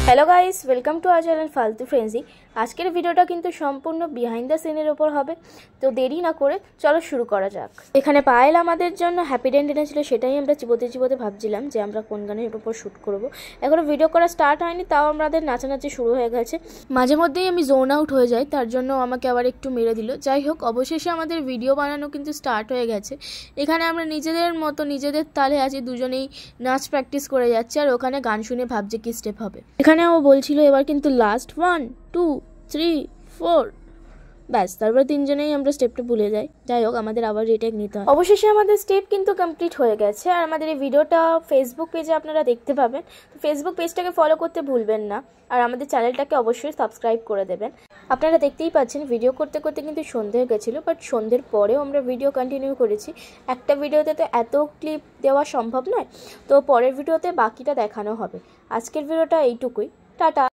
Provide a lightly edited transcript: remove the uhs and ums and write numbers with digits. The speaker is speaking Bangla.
Hello guys, welcome to our channel ফালতু ফ্রেন্ডজি। আজকের ভিডিওটা কিন্তু সম্পূর্ণ বিহাইন্ড দ্য সিনের ওপর হবে, তো দেরি না করে চলো শুরু করা যাক। এখানে পায়েল আমাদের জন্য হ্যাপি ডেন্ট এনেছিল, সেটাই আমরা চিবোতে চিবোতে ভাবছিলাম যে আমরা কোন গানের উপর শ্যুট করব। এখনও ভিডিও করা স্টার্ট হয়নি, তাও আমাদের নাচানাচি শুরু হয়ে গেছে। মাঝে মধ্যেই আমি জোন আউট হয়ে যাই, তার জন্য আমাকে আবার একটু মেরে দিল। যাই হোক, অবশেষে আমাদের ভিডিও বানানো কিন্তু স্টার্ট হয়ে গেছে। এখানে আমরা নিজেদের মতো নিজেদের তালে আছি, দুজনেই নাচ প্র্যাকটিস করে যাচ্ছি, আর ওখানে গান শুনে ভাবছে কি স্টেপ হবে। এখানে ও বলছিল এবার কিন্তু লাস্ট 1 2 3 4, ব্যাস তারপরে তিনজনেই আমরা স্টেপটা ভুলে যাই। যাই হোক, আমাদের আবার রিটেক নিতে হয়। অবশেষে আমাদের স্টেপ কিন্তু কমপ্লিট হয়ে গেছে, আর আমাদের এই ভিডিওটা ফেসবুক পেজে আপনারা দেখতে পাবেন। তো ফেসবুক পেজটাকে ফলো করতে ভুলবেন না, আর আমাদের চ্যানেলটাকে অবশ্যই সাবস্ক্রাইব করে দেবেন। আপনারা দেখতেই পাচ্ছেন ভিডিও করতে করতে কিন্তু সন্ধে হয়ে গেছিলো, বাট সন্ধ্যের পরেও আমরা ভিডিও কন্টিনিউ করেছি। একটা ভিডিওতে তো এত ক্লিপ দেওয়া সম্ভব নয়, তো পরের ভিডিওতে বাকিটা দেখানো হবে। আজকের ভিডিওটা এইটুকুই, টাটা।